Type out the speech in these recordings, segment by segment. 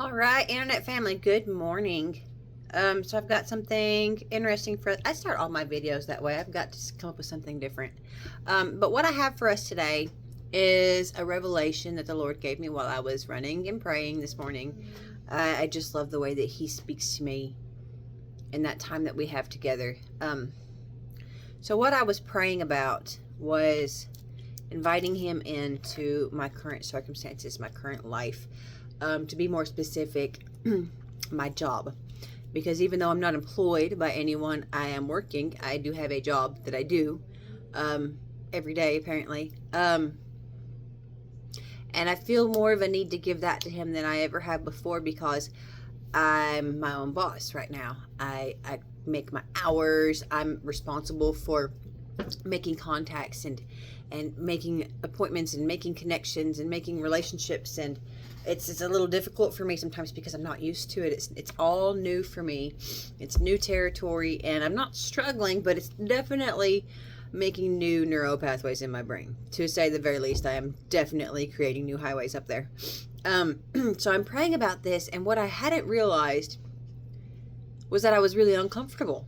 All right, internet family, good morning. So I've got something interesting for us. I start all my videos that way. I've got to come up with something different. But what I have for us today is a revelation that the Lord gave me while I was running and praying this morning. I just love the way that He speaks to me in that time that we have together. So what I was praying about was inviting Him into my current circumstances, my current life. To be more specific, my job. Because even though I'm not employed by anyone, I am working. I do have a job that I do every day, apparently. And I feel more of a need to give that to Him than I ever have before because I'm my own boss right now. I make my hours. I'm responsible for making contacts and making appointments and making connections and making relationships, and it's a little difficult for me sometimes because I'm not used to it. It's all new for me. It's new territory, and I'm not struggling, but it's definitely making new neural pathways in my brain. To say the very least, I am definitely creating new highways up there. So I'm praying about this, and what I hadn't realized was that I was really uncomfortable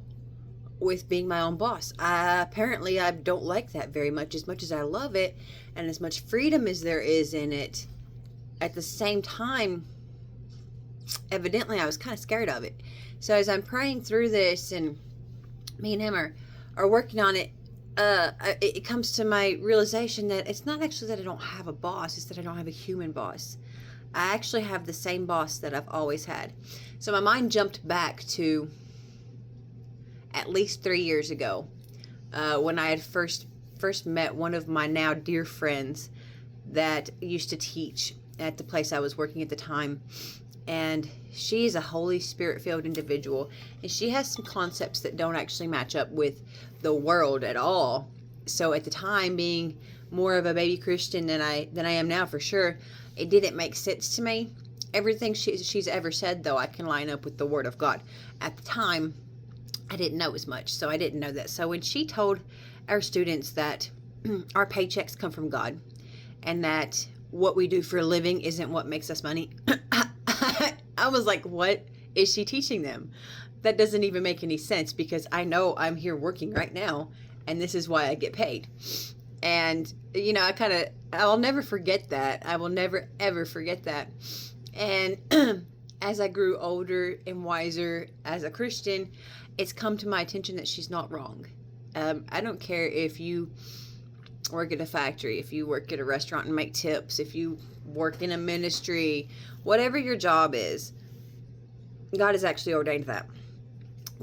with being my own boss. Apparently I don't like that very much as I love it and as much freedom as there is in it. At the same time, evidently I was kind of scared of it. So as I'm praying through this and me and him are working on it, it comes to my realization that it's not actually that I don't have a boss, it's that I don't have a human boss. I actually have the same boss that I've always had. So my mind jumped back to at least 3 years ago, when I had first met one of my now dear friends that used to teach at the place I was working at the time. And she is a Holy Spirit filled individual, and she has some concepts that don't actually match up with the world at all. So at the time, being more of a baby Christian than I am now, for sure, it didn't make sense to me. Everything she's ever said, though, I can line up with the Word of God. At the time, I didn't know as much, so I didn't know that. So when she told our students that our paychecks come from God and that what we do for a living isn't what makes us money, I was like, what is she teaching them? That doesn't even make any sense, because I know I'm here working right now and this is why I get paid. And, I'll never forget that. I will never, ever forget that. And as I grew older and wiser as a Christian, it's come to my attention that she's not wrong. I don't care if you work at a factory, if you work at a restaurant and make tips, if you work in a ministry, whatever your job is, God has actually ordained that.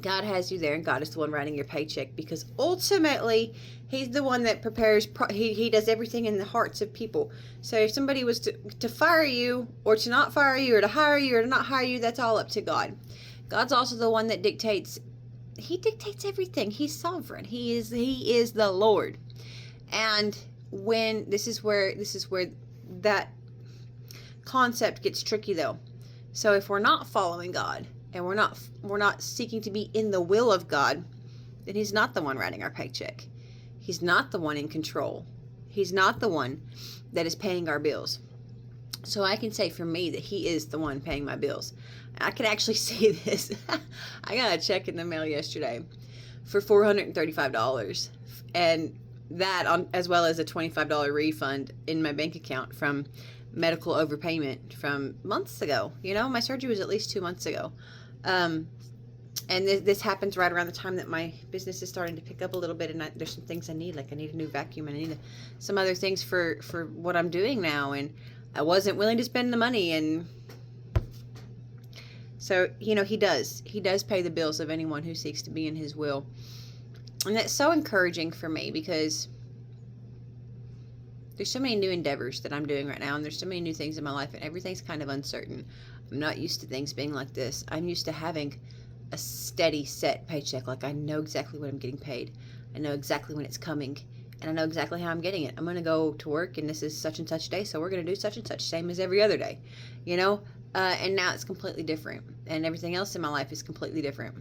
God has you there, and God is the one writing your paycheck, because ultimately He's the one that prepares. He does everything in the hearts of people. So if somebody was to fire you, or to not fire you, or to hire you or to not hire you, that's all up to God. God's also the one that dictates. He dictates everything. He's sovereign. He is the Lord. And when this is where that concept gets tricky, though. So if we're not following God, and we're not seeking to be in the will of God, then He's not the one writing our paycheck. He's not the one in control. He's not the one that is paying our bills. So I can say for me that He is the one paying my bills. I can actually see this. I got a check in the mail yesterday for $435, and that as well as a $25 refund in my bank account from medical overpayment from months ago. My surgery was at least 2 months ago. And this happens right around the time that my business is starting to pick up a little bit, and there's some things I need, like I need a new vacuum, and I need some other things for what I'm doing now, and I wasn't willing to spend the money. And so, He does pay the bills of anyone who seeks to be in His will. And that's so encouraging for me, because there's so many new endeavors that I'm doing right now, and there's so many new things in my life, and everything's kind of uncertain. I'm not used to things being like this. I'm used to having a steady, set paycheck. Like, I know exactly what I'm getting paid. I know exactly when it's coming, and I know exactly how I'm getting it. I'm going to go to work, and this is such and such day, so we're going to do such and such, same as every other day, and now it's completely different, and everything else in my life is completely different.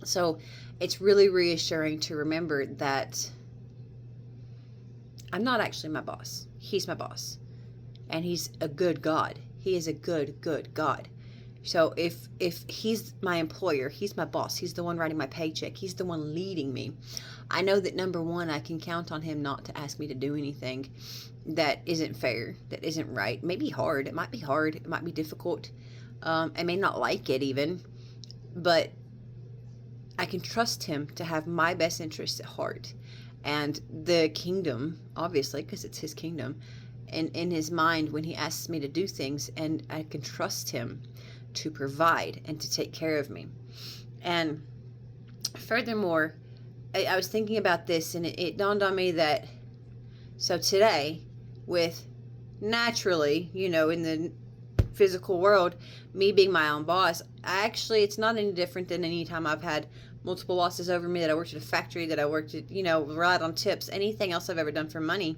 So it's really reassuring to remember that I'm not actually my boss. He's my boss. And He's a good God. He is a good God. So if he's my employer, he's my boss, he's the one writing my paycheck, he's the one leading me, I know that number one, I can count on him not to ask me to do anything that isn't fair, that isn't right. It may be hard. It might be hard. It might be difficult. I may not like it even, but I can trust him to have my best interests at heart and the kingdom, obviously, because it's his kingdom, and in his mind when he asks me to do things, and I can trust him to provide and to take care of me. And furthermore, I was thinking about this, and it dawned on me that, so today, with naturally, in the physical world, me being my own boss, it's not any different than any time I've had multiple bosses over me, that I worked at a factory, that I worked at, right on tips, anything else I've ever done for money.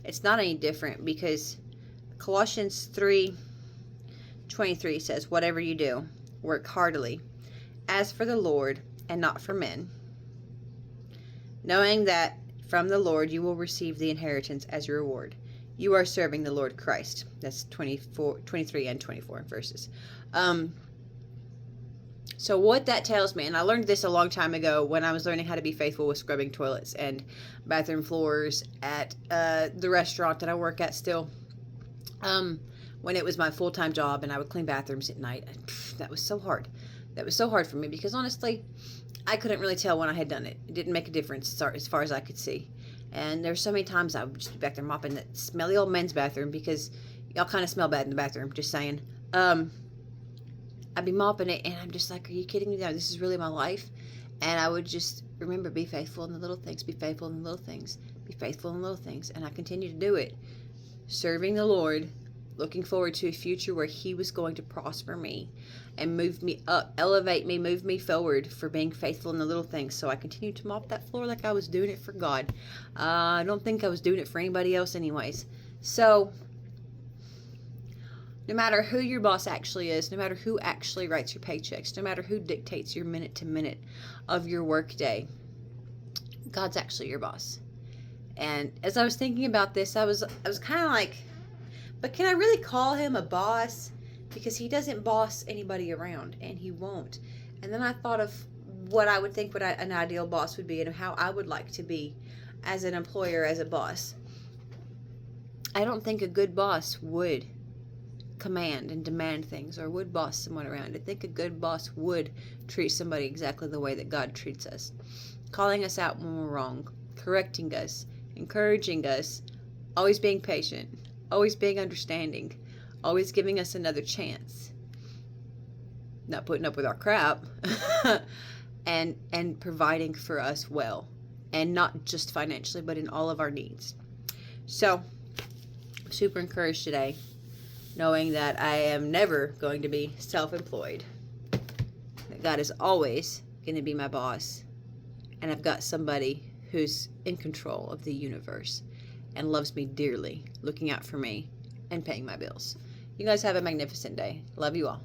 It's not any different, because Colossians 3:23 says, whatever you do, work heartily, as for the Lord and not for men, knowing that from the Lord you will receive the inheritance as your reward. You are serving the Lord Christ. That's 23 and 24 verses. So what that tells me, and I learned this a long time ago when I was learning how to be faithful with scrubbing toilets and bathroom floors at the restaurant that I work at still, when it was my full-time job and I would clean bathrooms at night. That was so hard. That was so hard for me, because honestly, I couldn't really tell when I had done it. It didn't make a difference as far as I could see. And there's so many times I would just be back there mopping that smelly old men's bathroom, because y'all kind of smell bad in the bathroom, just saying. I'd be mopping it, and I'm just like, are you kidding me? This is really my life? And I would just remember, be faithful in the little things, be faithful in the little things, be faithful in the little things. And I continue to do it, serving the Lord, looking forward to a future where he was going to prosper me and move me up, elevate me, move me forward for being faithful in the little things. So I continued to mop that floor like I was doing it for God. I don't think I was doing it for anybody else anyways. So no matter who your boss actually is, no matter who actually writes your paychecks, no matter who dictates your minute to minute of your work day, God's actually your boss. And as I was thinking about this, I was kind of like, but can I really call him a boss? Because he doesn't boss anybody around, and he won't. And then I thought of what I would think an ideal boss would be, and how I would like to be as an employer, as a boss. I don't think a good boss would command and demand things, or would boss someone around. I think a good boss would treat somebody exactly the way that God treats us, calling us out when we're wrong, correcting us, encouraging us, always being patient, always being understanding, always giving us another chance, not putting up with our crap, and providing for us well, and not just financially, but in all of our needs. So I'm super encouraged today, knowing that I am never going to be self-employed, that God is always going to be my boss, and I've got somebody who's in control of the universe and loves me dearly, looking out for me and paying my bills. You guys have a magnificent day. Love you all.